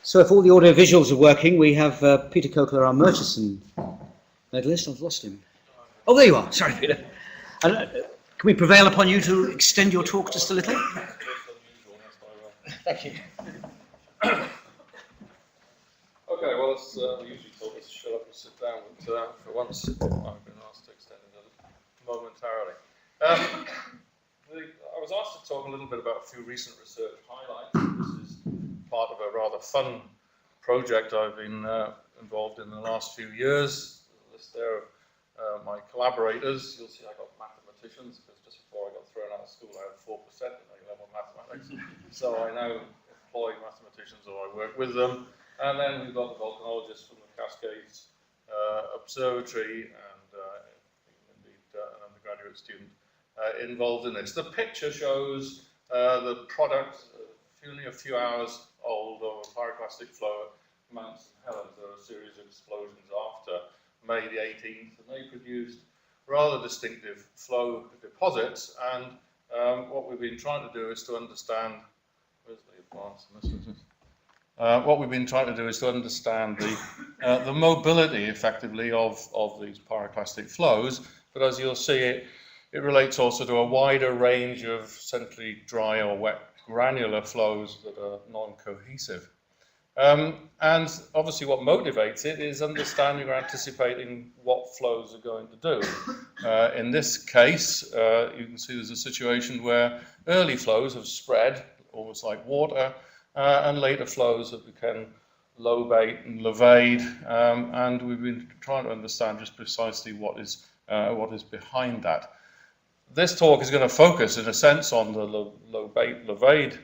So if all the audio visuals are working, we have Peter Kokelaar, our Murchison medalist. I've lost him. Oh, there you are. Sorry, Peter. Can we prevail upon you to extend your talk just a little? Thank you. Okay, well, it's usually told us to shut up and sit down, but for once I've been asked to extend it momentarily. I was asked to talk a little bit about a few recent research highlights. This is part of a rather fun project I've been involved in the last few years. The list there of my collaborators. You'll see I got mathematicians, because just before I got thrown out of school I had 4% in A-level mathematics. So I now employ mathematicians, or I work with them. And then we've got the volcanologists from the Cascades Observatory, and indeed an undergraduate student involved in this. The picture shows the product, only a few hours old, of a pyroclastic flow at Mount St. Helens. There are a series of explosions after May the 18th, and they produced rather distinctive flow deposits. And what we've been trying to do is to understand, where's the advance in this? What we've been trying to do is to understand the mobility, effectively, of these pyroclastic flows. But as you'll see, it relates also to a wider range of essentially dry or wet granular flows that are non-cohesive. And obviously what motivates it is understanding or anticipating what flows are going to do. In this case, you can see there's a situation where early flows have spread, almost like water, and later flows have become lobate and levade, and we've been trying to understand just precisely what is behind that. This talk is going to focus, in a sense, on the lobate, levade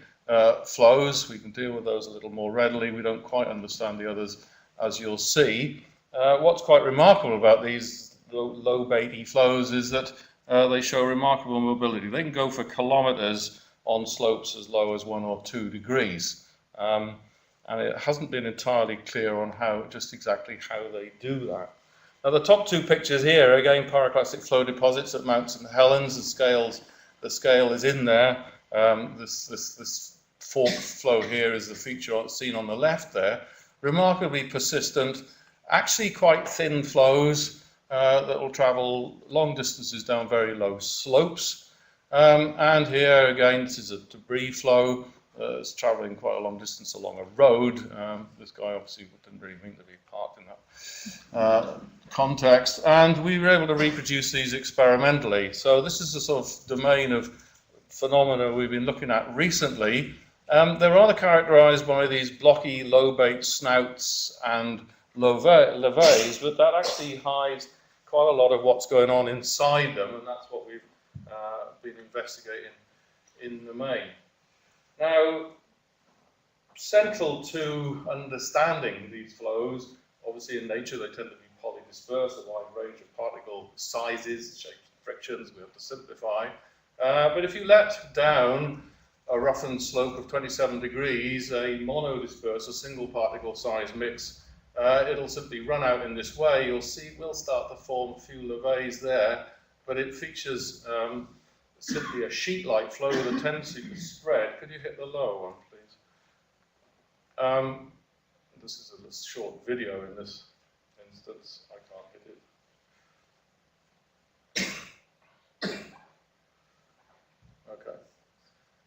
flows. We can deal with those a little more readily. We don't quite understand the others, as you'll see. What's quite remarkable about these lobate flows is that they show remarkable mobility. They can go for kilometers on slopes as low as 1 or 2 degrees. And it hasn't been entirely clear on just exactly how they do that. Now, the top two pictures here, again, pyroclastic flow deposits at Mount St. Helens. The scale is in there. This fourth flow here is the feature seen on the left there. Remarkably persistent, actually quite thin flows that will travel long distances down very low slopes. And here, again, this is a debris flow. It's traveling quite a long distance along a road. This guy obviously didn't really mean to be parked in that context. And we were able to reproduce these experimentally. So this is the sort of domain of phenomena we've been looking at recently. They're rather characterized by these blocky lobate snouts and levays, but that actually hides quite a lot of what's going on inside them, and that's what we've been investigating in the main. Now, central to understanding these flows, obviously in nature they tend to be polydispersed, a wide range of particle sizes, shapes, and frictions. We have to simplify. But if you let down a roughened slope of 27 degrees, a monodisperse, a single particle size mix, it'll simply run out in this way. You'll see we'll start to form a few levays there, but it features simply a sheet-like flow with a tendency to spread. Could you hit the lower one, please? This is a short video in this instance. I can't hit it. Okay.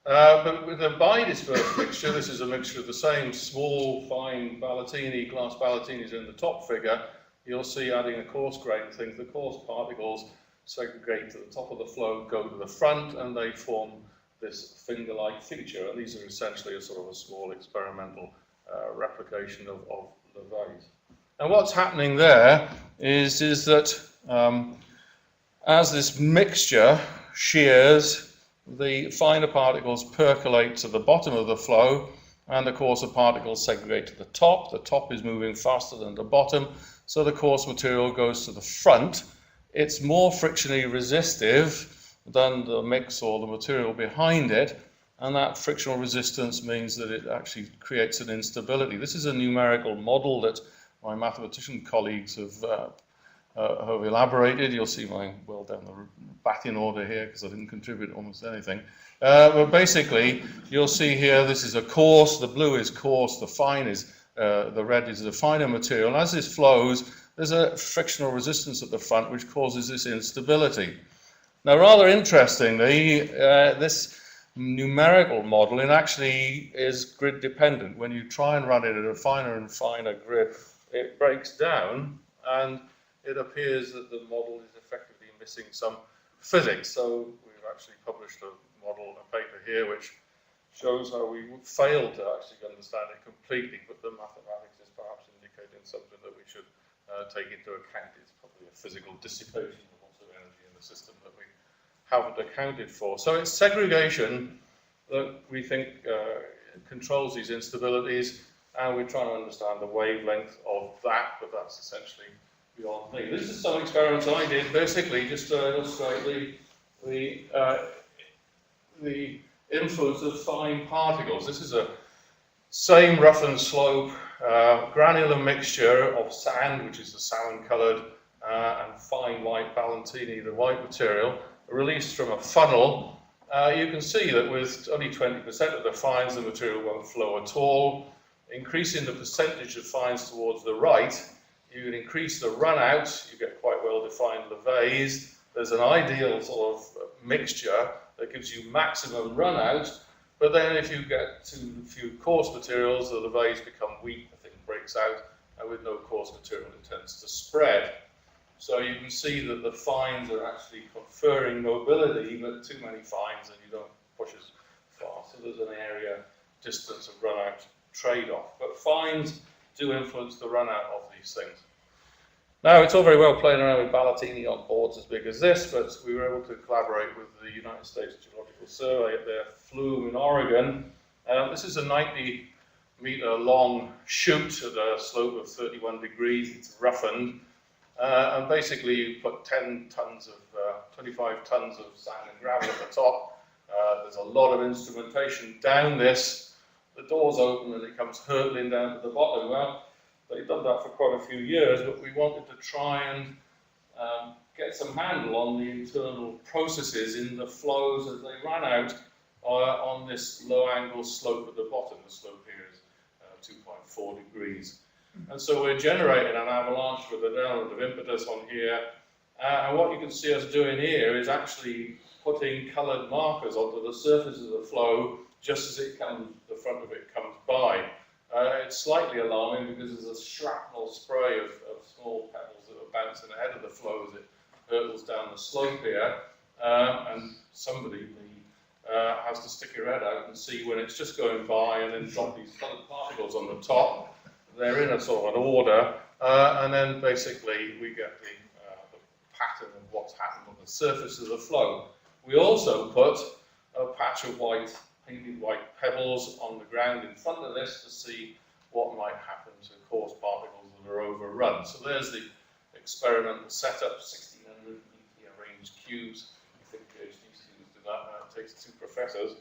But with a bidispersed mixture, this is a mixture of the same small, fine Ballatini, glass Ballatinis in the top figure. You'll see, adding a coarse grain thing, the coarse particles segregate to the top of the flow, go to the front, and they form this finger-like feature. And these are essentially a sort of a small experimental replication of levays. And what's happening there is that as this mixture shears, the finer particles percolate to the bottom of the flow, and the coarser particles segregate to the top. The top is moving faster than the bottom, so the coarse material goes to the front. It's more frictionally resistive than the mix or the material behind it, and that frictional resistance means that it actually creates an instability. This is a numerical model that my mathematician colleagues have elaborated. You'll see mine well down the batting order here because I didn't contribute almost anything. But basically, you'll see here this is a coarse, the blue is coarse, the fine is the red is the finer material. And as this flows, there's a frictional resistance at the front which causes this instability. Now, rather interestingly, this numerical modeling actually is grid dependent. When you try and run it at a finer and finer grid, it breaks down and it appears that the model is effectively missing some physics. So we've actually published a model, a paper here, which shows how we failed to actually understand it completely, but the mathematics is perhaps indicating something that we should take into account. It's probably a physical dissipation of lots of energy in the system that we haven't accounted for. So it's segregation that we think controls these instabilities, and we're trying to understand the wavelength of that, but that's essentially beyond me. This is some experiments I did, basically just to illustrate the influence of fine particles. This is a same rough and slope granular mixture of sand, which is the salmon-coloured, and fine white Valentini, the white material, released from a funnel. You can see that with only 20% of the fines, the material won't flow at all. Increasing the percentage of fines towards the right, you can increase the run-out, you get quite well-defined levées. There's an ideal sort of mixture that gives you maximum run-out, but then if you get too few coarse materials, the levées become weak, the thing breaks out, and with no coarse material it tends to spread. So you can see that the fines are actually conferring mobility, but too many fines and you don't push as far. So there's an area distance of run-out trade-off. But fines do influence the run-out of these things. Now, it's all very well playing around with Valentini on boards as big as this, but we were able to collaborate with the United States Geological Survey at their flume in Oregon. This is a 90-meter long chute at a slope of 31 degrees. It's roughened. And basically, you put 25 tons of sand and gravel at the top. There's a lot of instrumentation down this. The door's open and it comes hurtling down to the bottom. Well, they've done that for quite a few years, but we wanted to try and get some handle on the internal processes in the flows as they ran out on this low-angle slope at the bottom. The slope here is 2.4 degrees. And so we're generating an avalanche with an element of impetus on here. And what you can see us doing here is actually putting coloured markers onto the surface of the flow just as it comes, the front of it comes by. It's slightly alarming because there's a shrapnel spray of small pebbles that are bouncing ahead of the flow as it hurtles down the slope here. And somebody has to stick your head out and see when it's just going by and then drop these coloured particles on the top. They're in a sort of an order, and then basically we get the pattern of what's happened on the surface of the flow. We also put a patch of white, painted white pebbles on the ground in front of this to see what might happen to coarse particles that are overrun. So there's the experimental setup, 1600 neatly arranged cubes. I think PhD students do that, it takes 2 professors.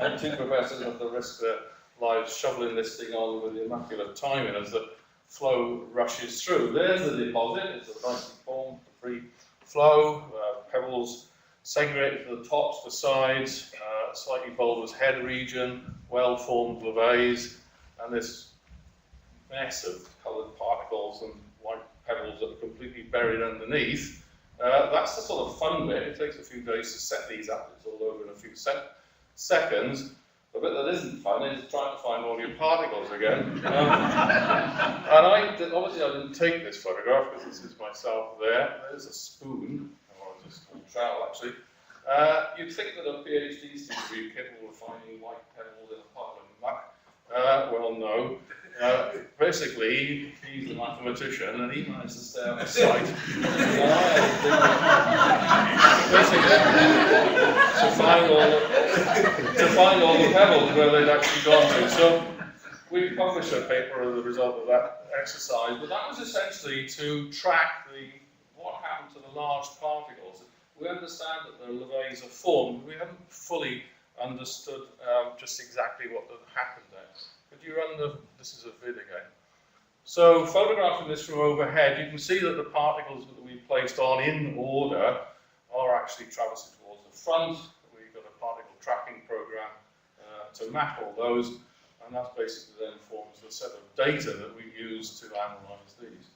And 2 professors at the risk of lives shoveling this thing on with the immaculate timing as the flow rushes through. There's the deposit, it's a nicely formed, free flow, pebbles segregated to the tops, the sides, slightly bulbous head region, well-formed levées, and this mess of coloured particles and white pebbles that are completely buried underneath. That's the sort of fun bit. It takes a few days to set these up. It's all over in a few seconds. The bit that isn't fun is trying to find all your particles again. And obviously I didn't take this photograph because this is myself there. There's a spoon, or a small trowel actually. You'd think that a PhD student would be capable of finding white pebbles in a pile of muck. Well, no. Basically, he's a mathematician and he managed to stay out of sight. Basically, to find all the pebbles where they'd actually gone to. So we published a paper as a result of that exercise, but that was essentially to track what happened to the large particles. We understand that the levées are formed, but we haven't fully understood just exactly what happened there. Could you run this is a vid again. So photographing this from overhead, you can see that the particles that we placed on in order are actually traversing towards the front. We've got a particle tracking program to map all those. And that basically then forms the set of data that we use to analyse these.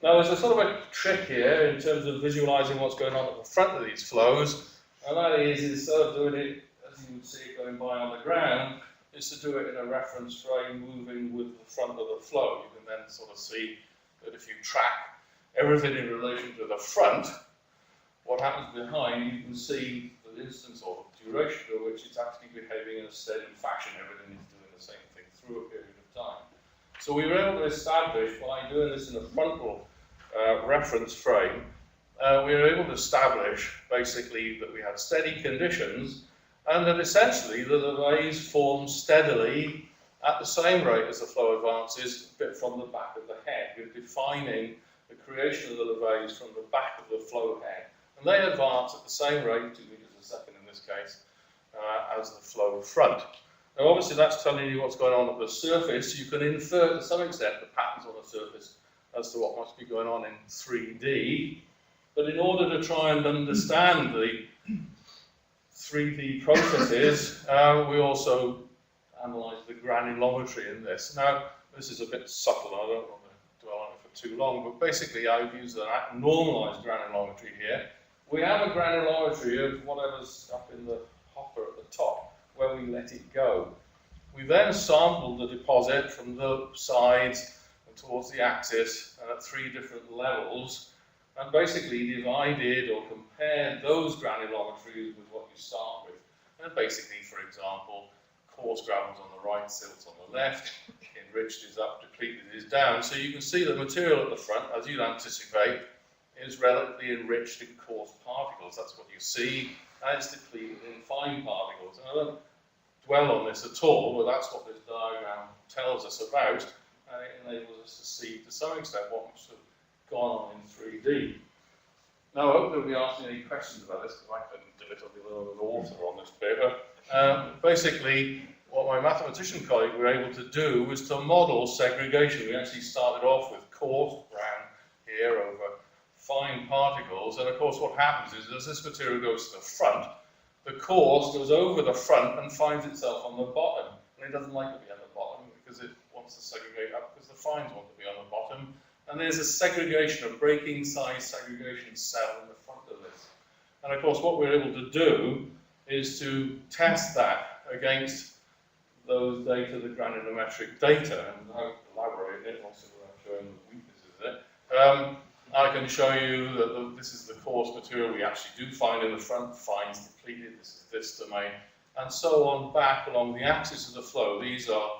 Now there's a sort of a trick here in terms of visualising what's going on at the front of these flows, and that is, instead of doing it as you would see it going by on the ground, is to do it in a reference frame moving with the front of the flow. You can then sort of see that if you track everything in relation to the front, what happens behind, you can see the instance or the duration of which it's actually behaving in a steady fashion. Everything is doing the same thing through a period of time. So we were able to establish, by doing this in a frontal reference frame, we were able to establish basically that we had steady conditions and that essentially the levays form steadily at the same rate as the flow advances, a bit from the back of the head. We're defining the creation of the levays from the back of the flow head, and they advance at the same rate, 2 meters a second in this case, as the flow front. Now obviously that's telling you what's going on at the surface. You can infer to some extent the patterns on the surface as to what must be going on in 3D, but in order to try and understand the 3D processes, we also analyse the granulometry in this. Now, this is a bit subtle, I don't want to dwell on it for too long, but basically I've used a normalised granulometry here. We have a granulometry of whatever's up in the hopper at the top, where we let it go. We then sampled the deposit from the sides and towards the axis and at 3 different levels, and basically divided or compared those granulometries with what you start with. And basically, for example, coarse gravels on the right, silts on the left, enriched is up, depleted is down. So you can see the material at the front, as you'd anticipate, is relatively enriched in coarse particles. That's what you see, and it's depleted in fine particles. And I don't dwell on this at all, but that's what this diagram tells us about, and it enables us to see to some extent what must have gone on in 3D. Now I hope there'll be asking any questions about this, because I couldn't do it, I'll be a little author on this paper. Basically, what my mathematician colleague were able to do was to model segregation. We actually started off with coarse brown here over fine particles, and of course what happens is as this material goes to the front, the coarse goes over the front and finds itself on the bottom, and it doesn't like to be on the bottom because it wants to segregate up because the fines want to be on the bottom. And there's a segregation, a breaking size segregation cell in the front of this. And of course what we're able to do is to test that against those data, the granulometric data, and I'll elaborate it also without showing the weaknesses in it. I can show you that this is the coarse material we actually do find in the front, fines depleted, this is this domain, and so on back along the axis of the flow. These are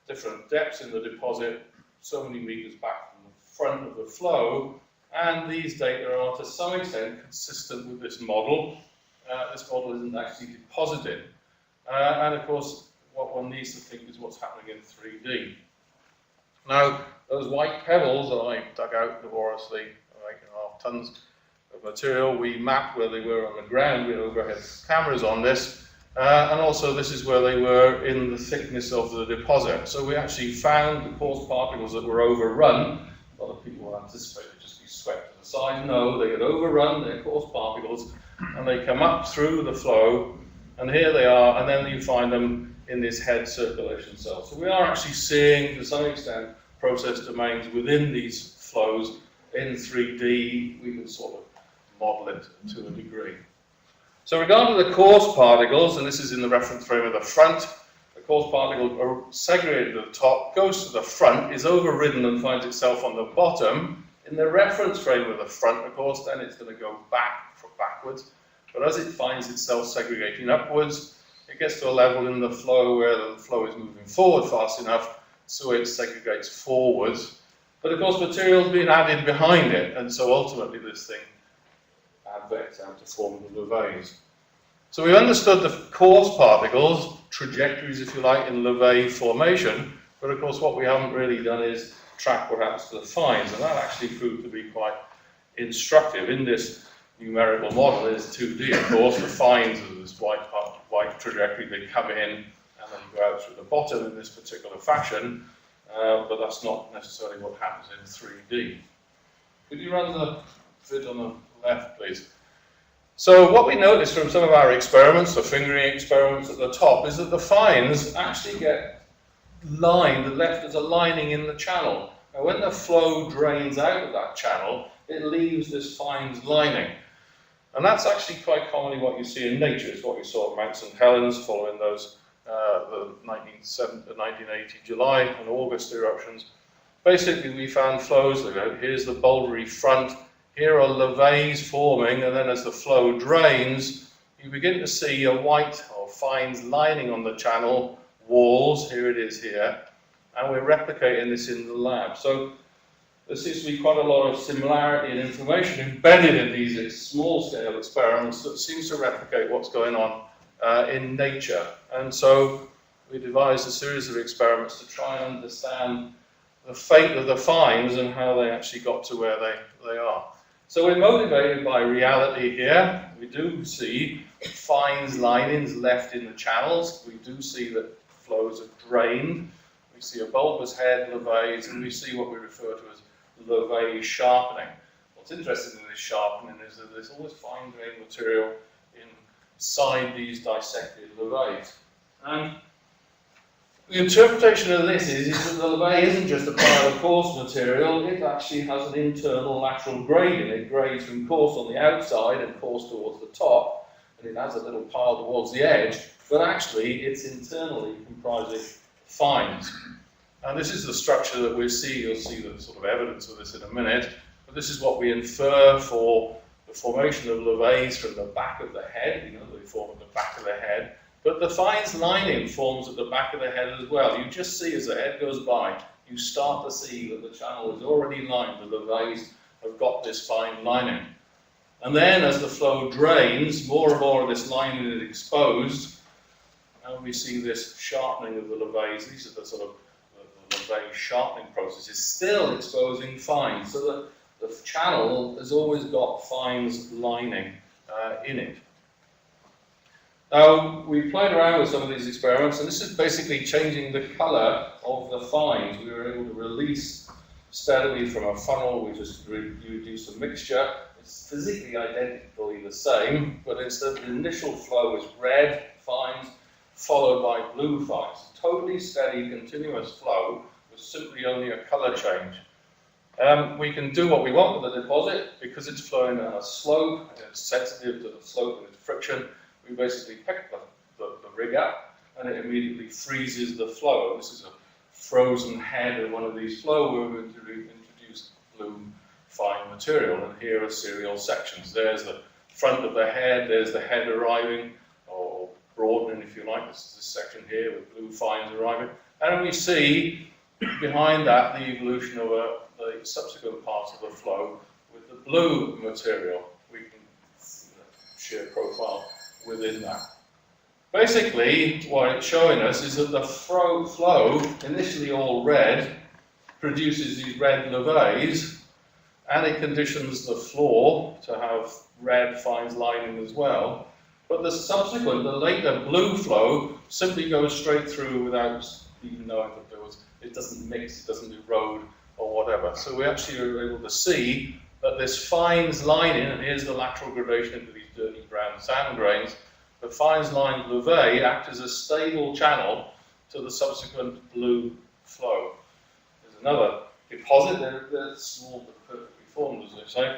different depths in the deposit, so many meters back from the front of the flow, and these data are to some extent consistent with this model. This model isn't actually deposited. And of course, what one needs to think is what's happening in 3D. Now, those white pebbles that I dug out laboriously, 8.5 tons of material, we mapped where they were on the ground. We had overhead cameras on this. And also this is where they were in the thickness of the deposit. So we actually found the coarse particles that were overrun. A lot of people will anticipate they'd just be swept to the side. No, they get overrun, they're coarse particles, and they come up through the flow, and here they are, and then you find them in this head circulation cell. So we are actually seeing, to some extent, process domains within these flows in 3D. We can sort of model it to a degree. So regarding the coarse particles, and this is in the reference frame of the front, the coarse particle are segregated at the top, goes to the front, is overridden and finds itself on the bottom. In the reference frame of the front, of course, then it's going to go backwards. But as it finds itself segregating upwards, it gets to a level in the flow where the flow is moving forward fast enough, so it segregates forwards. But of course, material is being added behind it, and so ultimately this thing advex out to form the levays. So we've understood the coarse particles, trajectories if you like, in levay formation, but of course what we haven't really done is track what happens to the fines, and that actually proved to be quite instructive. In this numerical model is 2D, of course, the fines of this white trajectory, they come in and then go out through the bottom in this particular fashion, but that's not necessarily what happens in 3D. Could you run the vid on the left, please? So what we noticed from some of our experiments, the fingering experiments at the top, is that the fines actually get line, the left as a lining in the channel. Now when the flow drains out of that channel, it leaves this fines lining. And that's actually quite commonly what you see in nature. It's what we saw at Mount St. Helens following those the 1980 July and August eruptions. Basically, we found flows that go, here's the bouldery front, here are levées forming, and then as the flow drains, you begin to see a white or fines lining on the channel walls. Here it is here, and we're replicating this in the lab. So there seems to be quite a lot of similarity and information embedded in these small-scale experiments that seems to replicate what's going on in nature. And so we devised a series of experiments to try and understand the fate of the fines and how they actually got to where they are. So we're motivated by reality here. We do see fines linings left in the channels. We do see that flows are drained. We see a bulbous head, levées, and we see what we refer to as levée sharpening. What's interesting in this sharpening is that there's always fine-grained material inside these dissected levées. And the interpretation of this is that the levée isn't just a pile of coarse material, it actually has an internal lateral gradient. It grades from coarse on the outside and coarse towards the top, and it has a little pile towards the edge, but actually it's internally comprising fines. And this is the structure that we see. You'll see the sort of evidence of this in a minute, but this is what we infer for the formation of levées from the back of the head. You know, they form at the back of the head. But the fines lining forms at the back of the head as well. You just see as the head goes by, you start to see that the channel is already lined, the levées have got this fine lining. And then as the flow drains, more and more of this lining is exposed, and we see this sharpening of the levées. These are the sort of the levée sharpening process is still exposing fines, so that the channel has always got fines lining in it. Now, we played around with some of these experiments, and this is basically changing the colour of the fines. We were able to release steadily from a funnel. We just reduced a mixture. It's physically identically the same, but instead the initial flow is red fines followed by blue fines. Totally steady, continuous flow with simply only a colour change. We can do what we want with the deposit because it's flowing on a slope and it's sensitive to the slope and its friction. We basically pick the rig up and it immediately freezes the flow. This is a frozen head of one of these flow. We're going to introduce blue fine material, and here are serial sections. There's the front of the head, there's the head arriving, or broadening if you like. This is this section here with blue fines arriving. And we see behind that the evolution of the subsequent parts of the flow with the blue material. We can see the shear profile within that. Basically, what it's showing us is that the flow, initially all red, produces these red levées, and it conditions the floor to have red fines lining as well. But the subsequent, the later blue flow, simply goes straight through without even knowing that it doesn't mix, it doesn't erode or whatever. So we actually are able to see that this fines lining, and here's the lateral gradation into these dirty brown sand grains, the fines lined levée act as a stable channel to the subsequent blue flow. There's another deposit, they're small but perfectly formed, as they say.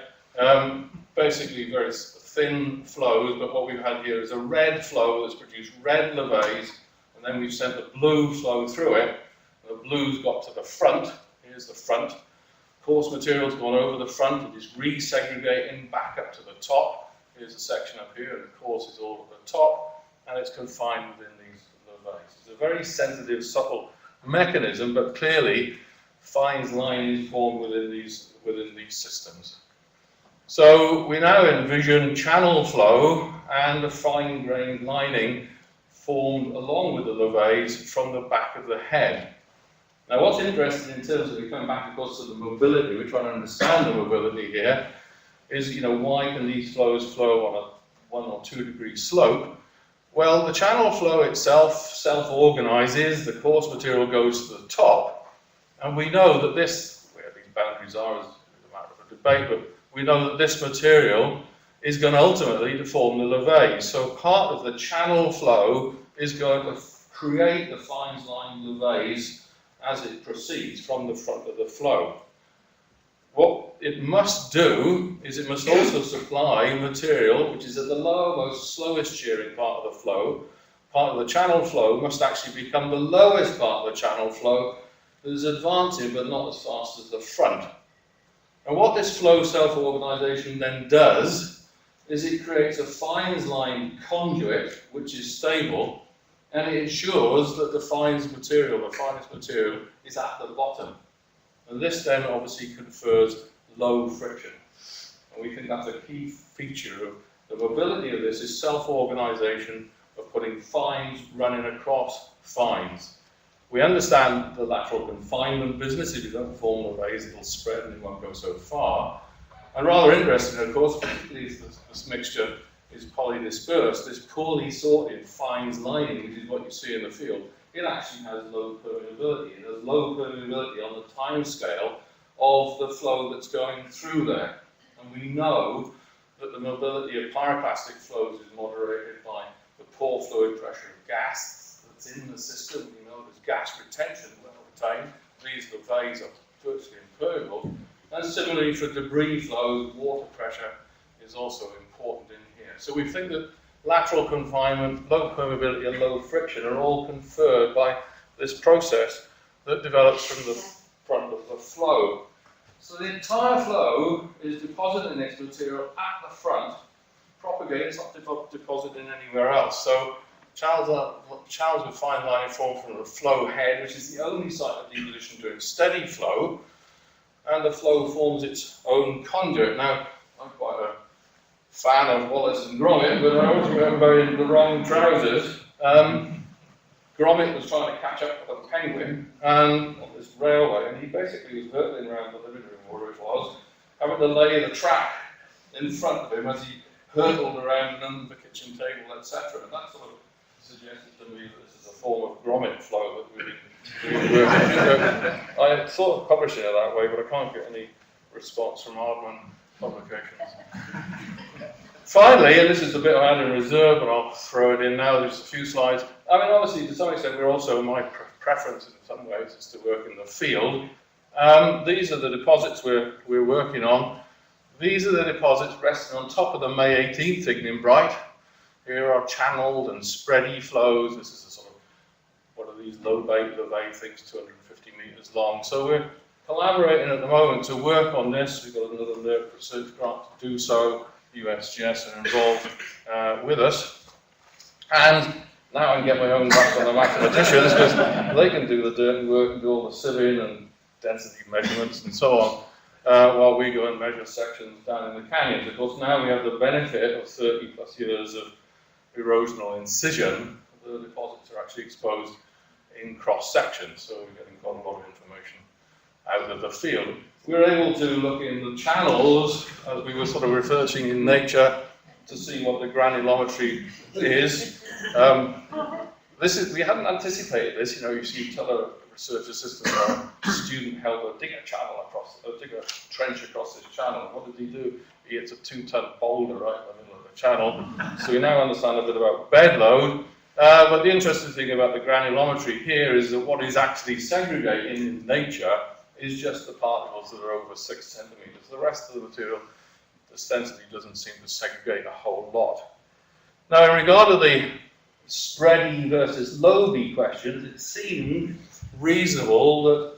Basically very thin flows, but what we've had here is a red flow that's produced red levées, and then we've sent the blue flow through it. The blue's got to the front. Here's the front. Coarse material's gone over the front. It is resegregating back up to the top. Here's a section up here, and the coarse is all at the top, and it's confined within these levées. It's a very sensitive, subtle mechanism, but clearly fines lining is formed within these systems. So we now envision channel flow and a fine-grained lining formed along with the levées from the back of the head. Now what's interesting in terms of, we come back of course to the mobility, we're trying to understand the mobility here, is why can these flows flow on a 1 or 2 degree slope? Well, the channel flow itself self-organizes, the coarse material goes to the top, and we know that this, where these boundaries are is a matter of a debate, but we know that this material is going ultimately to form the levées. So part of the channel flow is going to create the fines-lined levées as it proceeds from the front of the flow. What it must do is it must also supply material which is at the lowermost, slowest shearing part of the flow. Part of the channel flow must actually become the lowest part of the channel flow that is advancing but not as fast as the front. And what this flow self-organisation then does is it creates a fines-lined conduit which is stable, and it ensures that the finest material is at the bottom. And this then obviously confers low friction. And we think that's a key feature of the mobility of this is self-organisation of putting fines running across fines. We understand the lateral confinement business. If you don't form the raise, it'll spread and it won't go so far. And rather interesting, of course, particularly if this mixture is polydispersed, this poorly sorted fines lining, which is what you see in the field, it actually has low permeability. It has low permeability on the time scale of the flow that's going through there. And we know that the mobility of pyroclastic flows is moderated by the poor fluid pressure of gas that's in the system. We know there's gas retention well retained. These levées are virtually impermeable. And similarly for debris flows, water pressure is also important in here. So we think that lateral confinement, low permeability and low friction are all conferred by this process that develops from the front of the flow. So the entire flow is depositing its material at the front, propagating, it's not depositing anywhere else. So channels with fine lining form from the flow head, which is the only site of deposition doing steady flow, and the flow forms its own conduit. Now, I'm quite a fan of Wallace and Gromit, but I always remember in The Wrong Trousers, Gromit was trying to catch up with a penguin on this railway, and he basically was hurtling around the living room, where it was, having to lay the track in front of him as he hurtled around and under the kitchen table, etc. And that sort of suggested to me that this is a form of Gromit flow that we've been working. I thought of publishing it that way, but I can't get any response from Hardman Publications. Finally, and this is the bit I had in reserve, but I'll throw it in now, there's a few slides. I mean, obviously, to some extent, we're also, my preference in some ways is to work in the field. These are the deposits we're working on. These are the deposits resting on top of the May 18th Ignimbrite. Here are channeled and spready flows. This is a sort of, what are these low bay things, 250 meters long. So we're collaborating at the moment to work on this. We've got another NERC research grant to do so. USGS are involved with us. And now I can get my own back on the mathematicians because they can do the dirty work and do all the sieving and density measurements and so on, while we go and measure sections down in the canyons. Of course, now we have the benefit of 30 plus years of erosional incision. The deposits are actually exposed in cross sections, so we're getting quite a lot of information out of the field. We were able to look in the channels, as we were sort of researching in nature, to see what the granulometry is. We hadn't anticipated this. You know, you tell a research assistant or a student helper, dig a trench across this channel. What did he do? He hits a 2-ton boulder right in the middle of the channel. So we now understand a bit about bed load. But the interesting thing about the granulometry here is that what is actually segregating in nature is just the particles that are over 6 centimeters. The rest of the material, ostensibly, doesn't seem to segregate a whole lot. Now, in regard to the spready versus loamy questions, it seemed reasonable that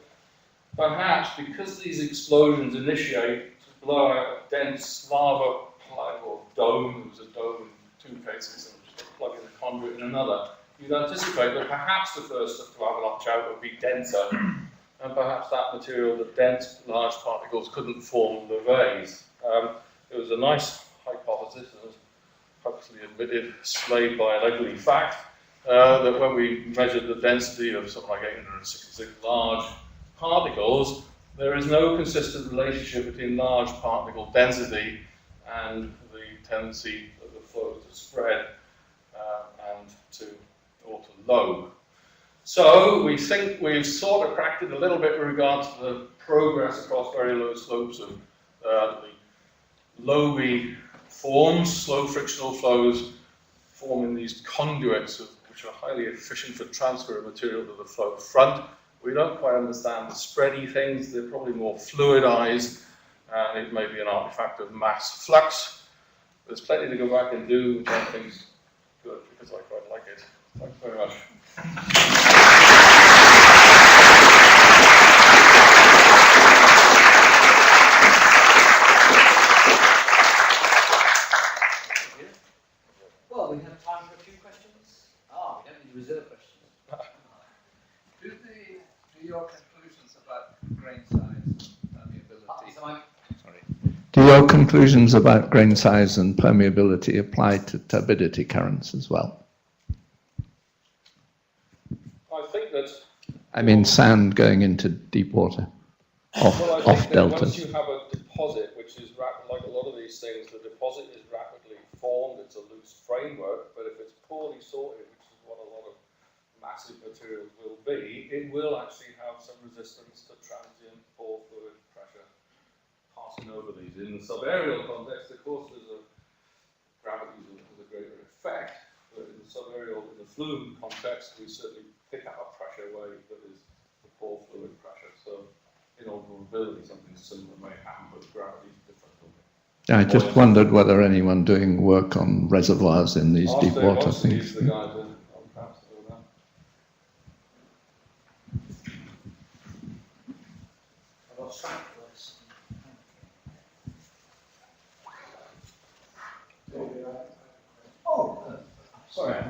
perhaps because these explosions initiate to blow out a dense lava plug or dome, it was a dome in 2 cases, and just plug in a conduit in another, you'd anticipate that perhaps the first stuff to avalanche out would be denser. And perhaps that material, the dense, large particles, couldn't form levées. It was a nice hypothesis, and was publicly admitted, slayed by an ugly fact, that when we measured the density of something like 866 large particles, there is no consistent relationship between large particle density and the tendency of the flow to spread and to lobe. So we think we've sort of cracked it a little bit with regard to the progress across very low slopes of the loamy forms, slow frictional flows forming these conduits of which are highly efficient for transfer of material to the flow front. We don't quite understand the spready things. They're probably more fluidized, and it may be an artifact of mass flux. There's plenty to go back and do, which I think is good, because I quite like it. Thanks very much. Well, we have time for a few questions. We don't need reserve questions. Do your conclusions about grain size and permeability? Do your conclusions about grain size and permeability apply to turbidity currents as well? I think that... I mean sand going into deep water, off Once deltas. you have a deposit, which is like a lot of these things, the deposit is rapidly formed, it's a loose framework, but if it's poorly sorted, which is what a lot of massive materials will be, it will actually have some resistance to transient pore fluid pressure passing over these. In the subaerial context, of course, gravity has a greater effect, but in the subaerial, in the flume context, we certainly pick up a pressure wave that is the pore fluid pressure. So in observability, something similar may happen, but gravity is different. I just wondered whether anyone doing work on reservoirs in these deep water things. The guys on perhaps do that. I've lost track of this. Sorry.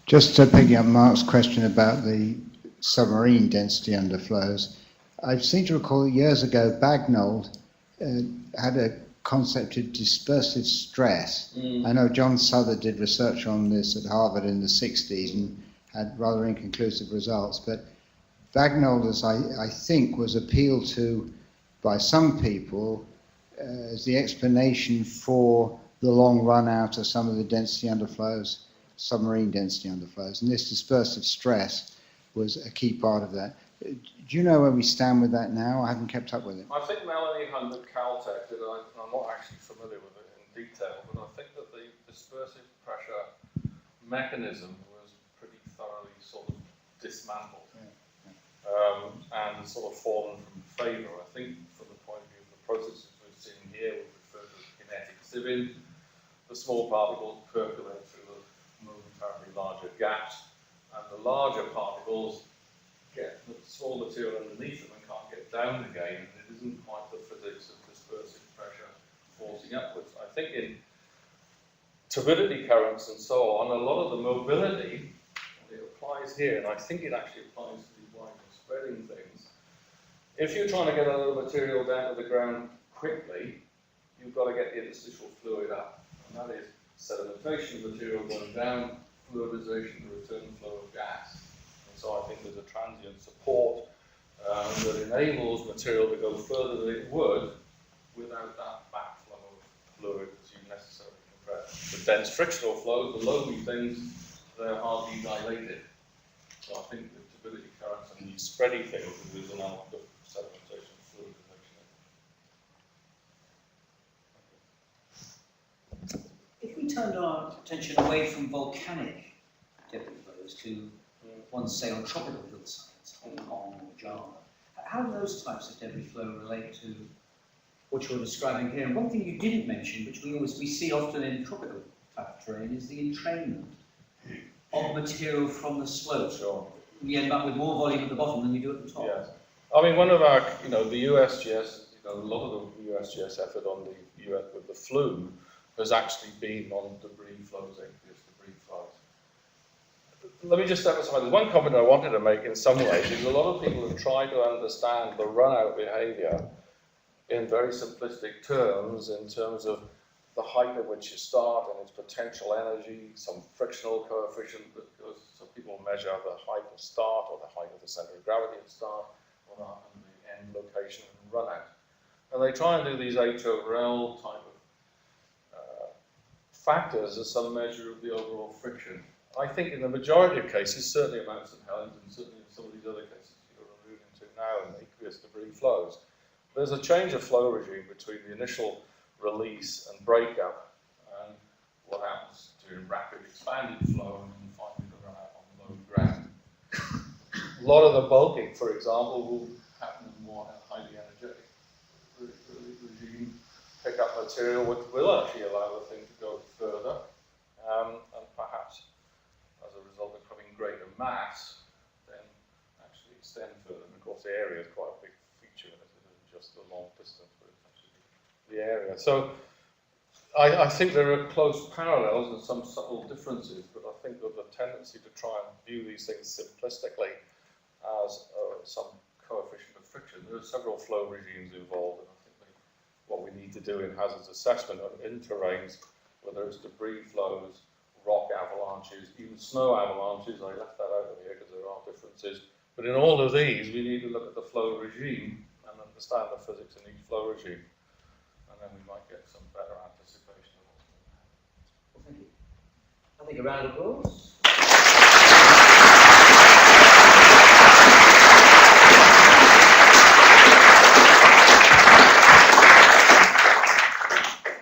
Just to pick up Mark's question about the submarine density underflows, I seem to recall years ago Bagnold had a concept of dispersive stress. I know John Souther did research on this at Harvard in the 60s and had rather inconclusive results, but Bagnold, as I think, was appealed to by some people as the explanation for the long run out of some of the density underflows, submarine density underflows, and this dispersive stress was a key part of that. Do you know where we stand with that now? I haven't kept up with it. I think Melanie Hunt at Caltech did, I'm not actually familiar with it in detail, but I think that the dispersive pressure mechanism was pretty thoroughly sort of dismantled and sort of fallen from favour. I think from the point of view of the processes we've seen here, we refer to kinetic sieving. The small particles percolate through the momentarily larger gaps, and the larger particles get the small material underneath them and can't get down again, and it isn't quite the physics of dispersive pressure forcing upwards. I think in turbidity currents and so on, a lot of the mobility, it applies here, and I think it actually applies to these wide spreading things. If you're trying to get a little material down to the ground quickly, you've got to get the interstitial fluid up, and that is sedimentation of material going down, fluidization to return the flow of gas. So I think there's a transient support that enables material to go further than it would without that backflow of fluid as you necessarily compress. The dense frictional flows, the loamy things, they're hardly dilated. So I think the turbidity currents and these spready things, there's an element of sedimentation and fluidization. If we turned our attention away from volcanic debris flows to ones, say, on tropical hillsides, Hong Kong or Java, how do those types of debris flow relate to what you're describing here? And one thing you didn't mention, which we see often in tropical type of terrain, is the entrainment of material from the slope. Sure. We end up with more volume at the bottom than you do at the top. Yes. I mean, one of our, the USGS, a lot of the USGS effort on the US with the flume has actually been on debris flows, aqueous debris flows. Let me just emphasize, there's one comment I wanted to make in some ways, is a lot of people have tried to understand the run-out behavior in very simplistic terms, in terms of the height at which you start and its potential energy, some frictional coefficient that goes, so people measure the height of start or the height of the center of gravity at start, or the end location and run-out. And they try and do these HO-REL type of factors as some measure of the overall friction. I think in the majority of cases, certainly at Mount St Helens and certainly in some of these other cases you're alluding to now in aqueous debris flows, there's a change of flow regime between the initial release and breakup and what happens to you're in rapid expanded flow and you find you run out on low ground. A lot of the bulking, for example, will happen in more highly energetic regime, pick up material which will actually allow the thing to go further, and perhaps as a result of having greater mass, then actually extend further. And of course the area is quite a big feature in it. It isn't just the long distance, but it's actually the area. So I think there are close parallels and some subtle differences, but I think that the tendency to try and view these things simplistically as some coefficient of friction. There are several flow regimes involved, and I think what we need to do in hazards assessment in terrains, whether it's debris flows, rock avalanches, even snow avalanches, I left that out of here because there are differences, but in all of these we need to look at the flow regime and understand the physics in each flow regime, and then we might get some better anticipation of what's going to happen. Well, thank you. I think a round of applause.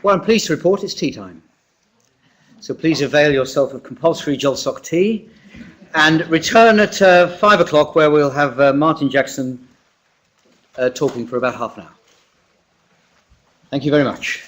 Well, I'm pleased to report it's tea time. So please avail yourself of compulsory Jolsock tea and return at 5 o'clock, where we'll have Martin Jackson talking for about half an hour. Thank you very much.